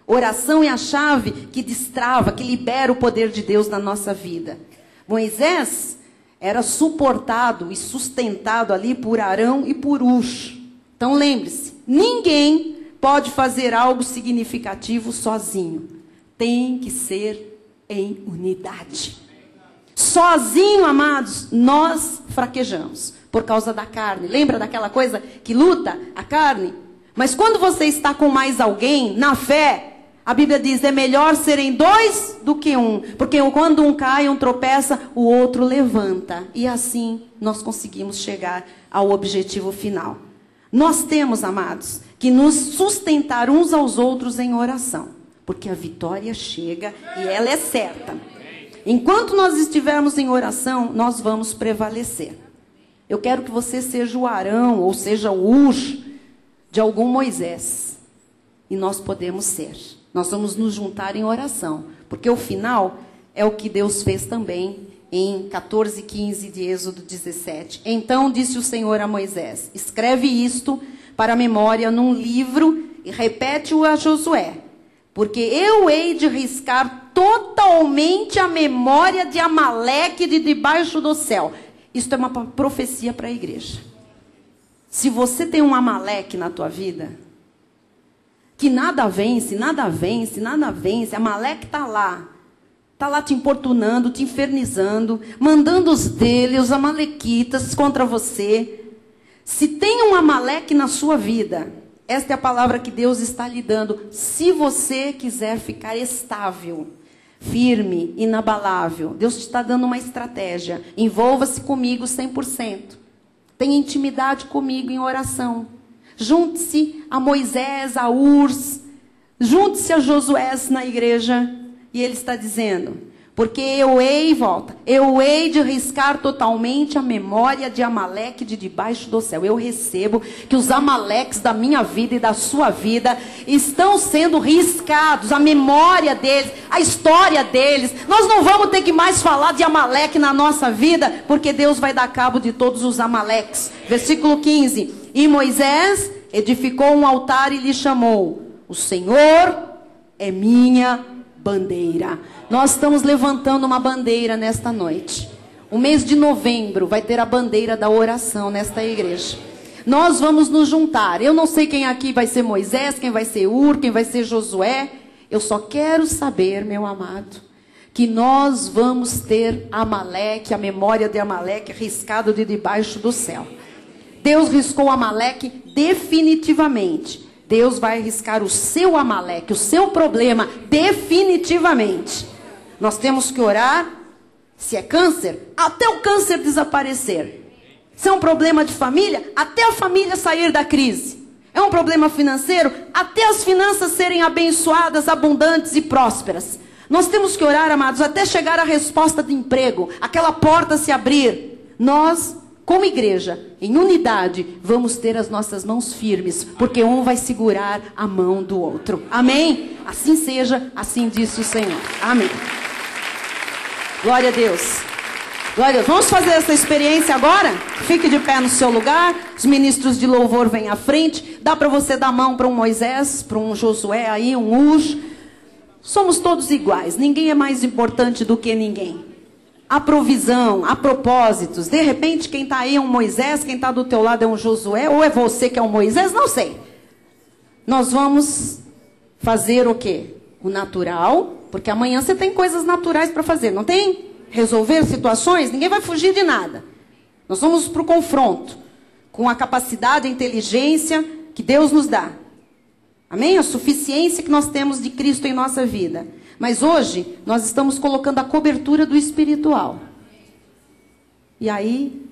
Oração é a chave que destrava, que libera o poder de Deus na nossa vida. Moisés era suportado e sustentado ali por Arão e por Hur. Então lembre-se, ninguém pode fazer algo significativo sozinho. Tem que ser em unidade. Sozinho, amados, nós fraquejamos por causa da carne. Lembra daquela coisa que luta a carne? Mas quando você está com mais alguém, na fé, a Bíblia diz, é melhor serem 2 do que 1. Porque quando um cai, um tropeça, o outro levanta. E assim nós conseguimos chegar ao objetivo final. Nós temos, amados, que nos sustentar uns aos outros em oração. Porque a vitória chega e ela é certa. Enquanto nós estivermos em oração, nós vamos prevalecer. Eu quero que você seja o Arão, ou seja o Hur, de algum Moisés. E nós podemos ser. Nós vamos nos juntar em oração. Porque o final é o que Deus fez também em 14:15 de Êxodo 17. Então disse o Senhor a Moisés, escreve isto para a memória num livro e repete-o a Josué. Porque eu hei de riscar totalmente a memória de Amaleque de debaixo do céu. Isso é uma profecia para a igreja. Se você tem um Amaleque na tua vida, que nada vence, nada vence, nada vence, Amaleque está lá te importunando, te infernizando, mandando os dele, os amalequitas contra você. Se tem um Amaleque na sua vida, esta é a palavra que Deus está lhe dando. Se você quiser ficar estável, firme, inabalável, Deus te está dando uma estratégia. Envolva-se comigo 100%. Tenha intimidade comigo em oração. Junte-se a Moisés, a Urs, junte-se a Josué na igreja. E ele está dizendo, porque eu hei de riscar totalmente a memória de Amaleque de debaixo do céu. Eu recebo que os Amaleques da minha vida e da sua vida estão sendo riscados, a memória deles, a história deles. Nós não vamos ter que mais falar de Amaleque na nossa vida, porque Deus vai dar cabo de todos os Amaleques. Versículo 15, e Moisés edificou um altar e lhe chamou, o Senhor é minha bandeira. Nós estamos levantando uma bandeira nesta noite. O mês de novembro vai ter a bandeira da oração nesta igreja. Nós vamos nos juntar. Eu não sei quem aqui vai ser Moisés, quem vai ser Ur, quem vai ser Josué. Eu só quero saber, meu amado, que nós vamos ter Amaleque, a memória de Amaleque riscado de debaixo do céu. Deus riscou Amaleque definitivamente. Deus vai riscar o seu Amaleque, o seu problema, definitivamente. Nós temos que orar, se é câncer, até o câncer desaparecer. Se é um problema de família, até a família sair da crise. É um problema financeiro, até as finanças serem abençoadas, abundantes e prósperas. Nós temos que orar, amados, até chegar a resposta de emprego, aquela porta se abrir. Nós, como igreja, em unidade, vamos ter as nossas mãos firmes, porque um vai segurar a mão do outro. Amém? Assim seja, assim disse o Senhor. Amém. Glória a Deus. Glória a Deus. Vamos fazer essa experiência agora? Fique de pé no seu lugar. Os ministros de louvor vêm à frente. Dá para você dar a mão para um Moisés, para um Josué aí, um Ur. Somos todos iguais. Ninguém é mais importante do que ninguém. Há provisão, há propósitos. De repente, quem está aí é um Moisés, quem está do teu lado é um Josué, ou é você que é um Moisés, não sei. Nós vamos fazer o quê? O natural, porque amanhã você tem coisas naturais para fazer, não tem? Resolver situações, ninguém vai fugir de nada. Nós vamos para o confronto, com a capacidade, a inteligência que Deus nos dá. Amém? A suficiência que nós temos de Cristo em nossa vida. Mas hoje, nós estamos colocando a cobertura do espiritual. E aí,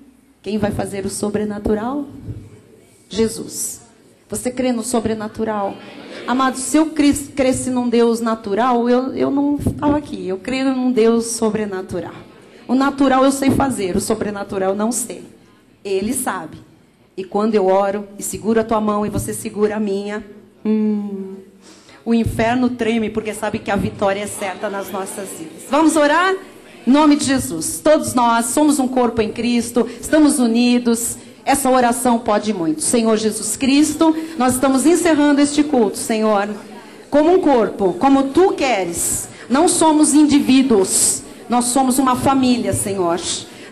quem vai fazer o sobrenatural? Jesus. Você crê no sobrenatural? Amado, se eu cresci num Deus natural, eu não estava aqui. Eu creio num Deus sobrenatural. O natural eu sei fazer, o sobrenatural eu não sei. Ele sabe. E quando eu oro e seguro a tua mão e você segura a minha... o inferno treme, porque sabe que a vitória é certa nas nossas vidas. Vamos orar? Em nome de Jesus. Todos nós somos um corpo em Cristo, estamos unidos. Essa oração pode muito. Senhor Jesus Cristo, nós estamos encerrando este culto, Senhor, como um corpo, como Tu queres. Não somos indivíduos, nós somos uma família, Senhor.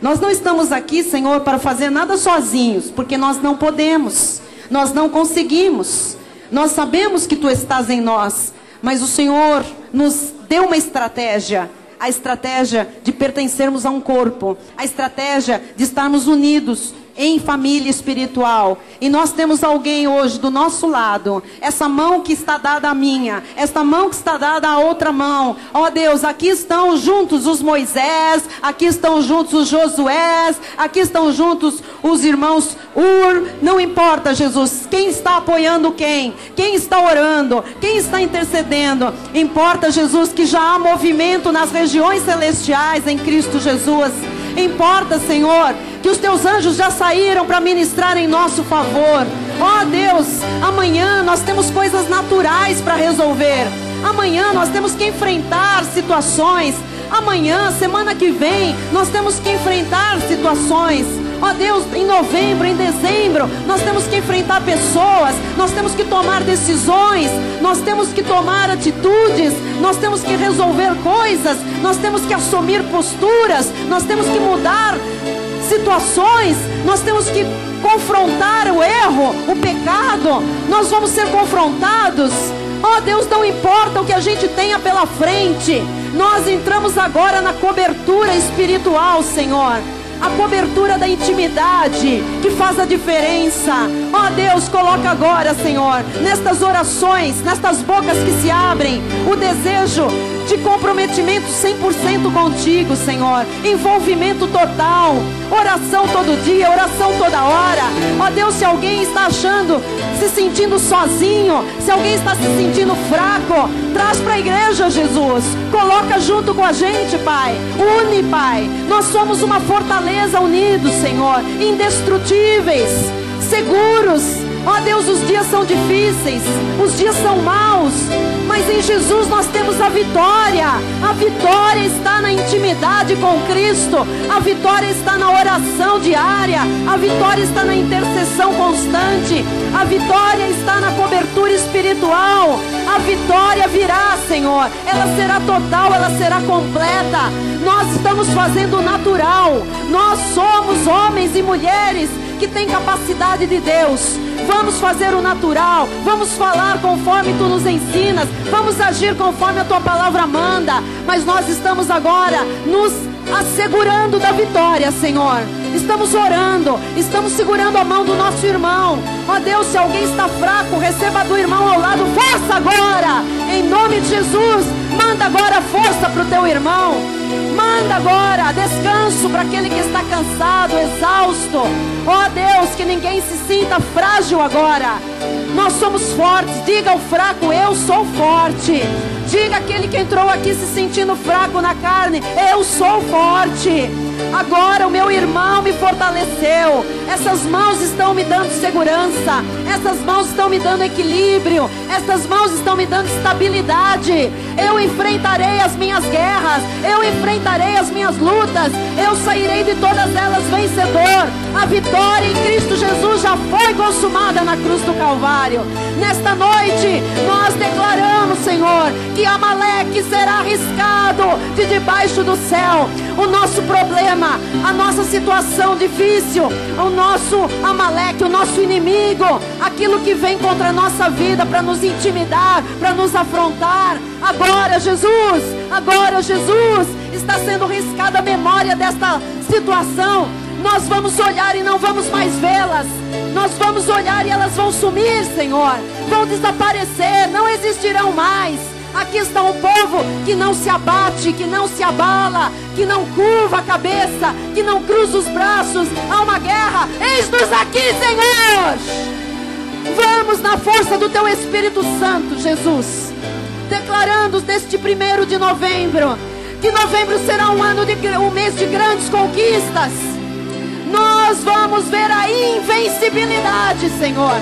Nós não estamos aqui, Senhor, para fazer nada sozinhos, porque nós não podemos, nós não conseguimos. Nós sabemos que Tu estás em nós, mas o Senhor nos deu uma estratégia. A estratégia de pertencermos a um corpo. A estratégia de estarmos unidos em família espiritual. E nós temos alguém hoje do nosso lado. Essa mão que está dada à minha. Esta mão que está dada à outra mão. Ó Deus, aqui estão juntos os Moisés. Aqui estão juntos os Josués. Aqui estão juntos os irmãos Ur. Não importa, Jesus, quem está apoiando quem. Quem está orando. Quem está intercedendo. Importa, Jesus, que já há movimento nas regiões celestiais em Cristo Jesus. Importa, Senhor, que os Teus anjos já saíram para ministrar em nosso favor. Ó Deus, amanhã nós temos coisas naturais para resolver. Amanhã nós temos que enfrentar situações. Amanhã, semana que vem, nós temos que enfrentar situações. Ó Deus, em novembro, em dezembro, nós temos que enfrentar pessoas, nós temos que tomar decisões, nós temos que tomar atitudes, nós temos que resolver coisas, nós temos que assumir posturas, nós temos que mudar situações, nós temos que confrontar o erro, o pecado, nós vamos ser confrontados. Oh Deus, não importa o que a gente tenha pela frente, nós entramos agora na cobertura espiritual, Senhor. A cobertura da intimidade que faz a diferença. Ó Deus, coloca agora, Senhor, nestas orações, nestas bocas que se abrem, o desejo de comprometimento 100% contigo, Senhor. Envolvimento total, oração todo dia, oração toda hora. Ó Deus, se alguém está achando, se sentindo sozinho, se alguém está se sentindo fraco, traz para a igreja, Jesus. Coloca junto com a gente, Pai. Une, Pai. Nós somos uma fortaleza unidos, Senhor, indestrutíveis, seguros. Ó Deus, os dias são difíceis, os dias são maus, mas em Jesus nós temos a vitória. A vitória está na intimidade com Cristo, a vitória está na oração diária, a vitória está na intercessão constante, a vitória está na cobertura espiritual. A vitória virá, Senhor, ela será total, ela será completa. Nós estamos fazendo o natural, nós somos homens e mulheres que têm capacidade de Deus. Vamos fazer o natural, vamos falar conforme Tu nos ensinas, vamos agir conforme a Tua palavra manda, mas nós estamos agora nos assegurando da vitória, Senhor. Estamos orando, estamos segurando a mão do nosso irmão. Ó Deus, se alguém está fraco, receba do irmão ao lado força agora, em nome de Jesus. Manda agora força para o teu irmão. Manda agora descanso para aquele que está cansado, exausto. Ó Deus, que ninguém se sinta frágil agora. Nós somos fortes. Diga ao fraco, eu sou forte. Diga aquele que entrou aqui se sentindo fraco na carne, eu sou forte. Agora o meu irmão me fortaleceu. Essas mãos estão me dando segurança. Essas mãos estão me dando equilíbrio. Essas mãos estão me dando estabilidade. Eu enfrentarei as minhas guerras. Eu enfrentarei as minhas lutas. Eu sairei de todas elas vencedor. A vitória em Cristo Jesus já foi consumada na cruz do Calvário. Nesta noite nós declaramos, Senhor, que Amaleque será arriscado de debaixo do céu. O nosso problema, a nossa situação difícil, o nosso Amaleque, o nosso inimigo, aquilo que vem contra a nossa vida para nos intimidar, para nos afrontar, agora Jesus, está sendo riscada a memória desta situação. Nós vamos olhar e não vamos mais vê-las. Nós vamos olhar e elas vão sumir, Senhor. Vão desaparecer, não existirão mais. Aqui está um povo que não se abate, que não se abala, que não curva a cabeça, que não cruza os braços. Há uma guerra, eis-nos aqui, Senhor. Vamos na força do Teu Espírito Santo, Jesus. Declarando neste 1º de novembro, que novembro será um mês de grandes conquistas. Nós vamos ver a invencibilidade, Senhor.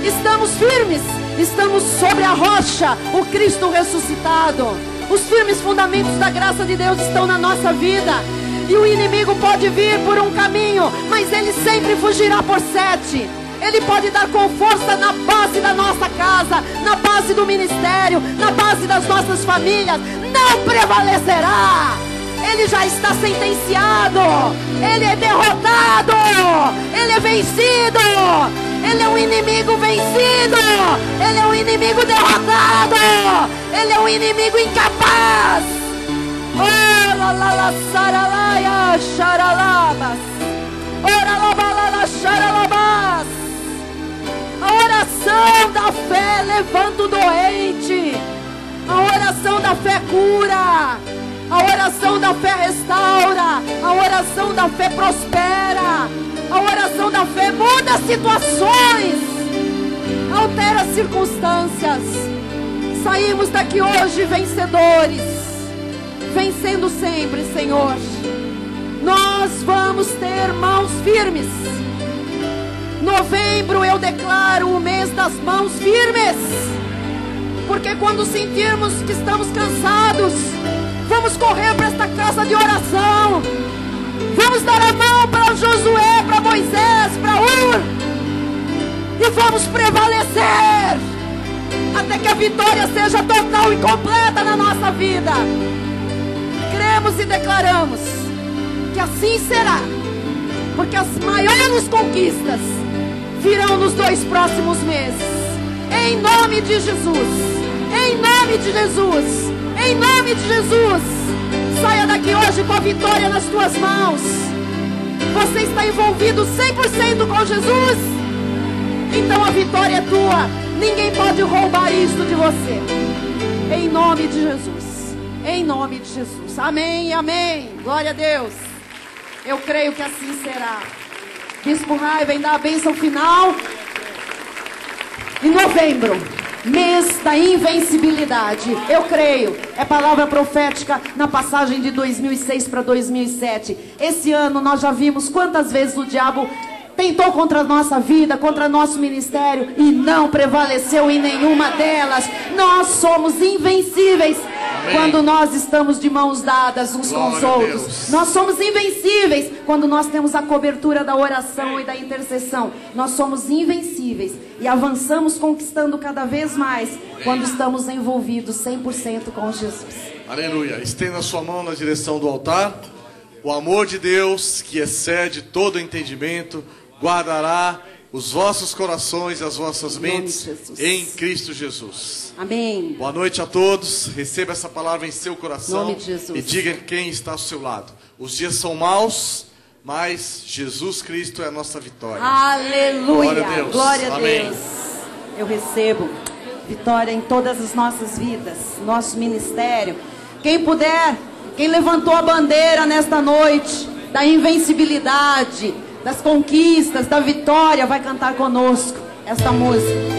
Estamos firmes, estamos sobre a rocha, o Cristo ressuscitado. Os firmes fundamentos da graça de Deus estão na nossa vida. E o inimigo pode vir por um caminho, mas ele sempre fugirá por 7. Ele pode dar com força na base da nossa casa, na base do ministério, na base das nossas famílias. Não prevalecerá. Ele já está sentenciado. Ele é derrotado. Ele é vencido. Ele é um inimigo vencido. Ele é um inimigo derrotado. Ele é um inimigo incapaz. Oh, la la la saralaia charalabas. Ora la balala charalabas. A oração da fé levanta o doente. A oração da fé cura. A oração da fé restaura. A oração da fé prospera. A oração da fé muda situações. Altera circunstâncias. Saímos daqui hoje vencedores. Vencendo sempre, Senhor. Nós vamos ter mãos firmes. Novembro eu declaro o mês das mãos firmes. Porque quando sentirmos que estamos cansados, vamos correr para esta casa de oração. Vamos dar a mão para Josué, para Moisés, para Ur. E vamos prevalecer até que a vitória seja total e completa na nossa vida. Cremos e declaramos que assim será. porque as maiores conquistas virão nos 2 próximos meses. Em nome de Jesus. Em nome de Jesus. Em nome de Jesus. Saia daqui hoje com a vitória nas tuas mãos. Você está envolvido 100% com Jesus? Então a vitória é tua. Ninguém pode roubar isto de você. Em nome de Jesus. Em nome de Jesus. Amém, amém. Glória a Deus. Eu creio que assim será. Bispo Rai vem dar a bênção final. Em novembro, mês da invencibilidade. Eu creio, é palavra profética na passagem de 2006 para 2007. Esse ano nós já vimos quantas vezes o diabo tentou contra a nossa vida, contra nosso ministério, e não prevaleceu em nenhuma delas. Nós somos invencíveis. Amém. Quando nós estamos de mãos dadas uns com os outros. Nós somos invencíveis quando nós temos a cobertura da oração e da intercessão. Nós somos invencíveis e avançamos conquistando cada vez mais quando estamos envolvidos 100% com Jesus. Aleluia. Estenda a sua mão na direção do altar. O amor de Deus, que excede todo entendimento, guardará os vossos corações e as vossas mentes em Cristo Jesus. Amém. Boa noite a todos. Receba essa palavra em seu coração. Nome de Jesus. E diga quem está ao seu lado. Os dias são maus, mas Jesus Cristo é a nossa vitória. Aleluia. Glória a Deus. Glória a Amém. Deus. Eu recebo vitória em todas as nossas vidas, nosso ministério. Quem puder, quem levantou a bandeira nesta noite da invencibilidade, das conquistas, da vitória, vai cantar conosco esta música.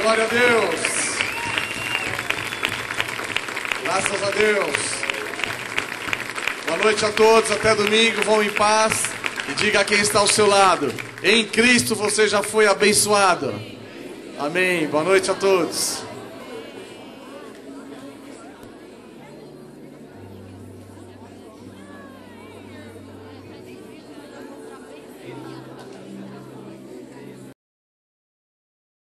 Glória a Deus. Graças a Deus. Boa noite a todos, até domingo, vão em paz. E diga a quem está ao seu lado: em Cristo você já foi abençoado. Amém. Boa noite a todos.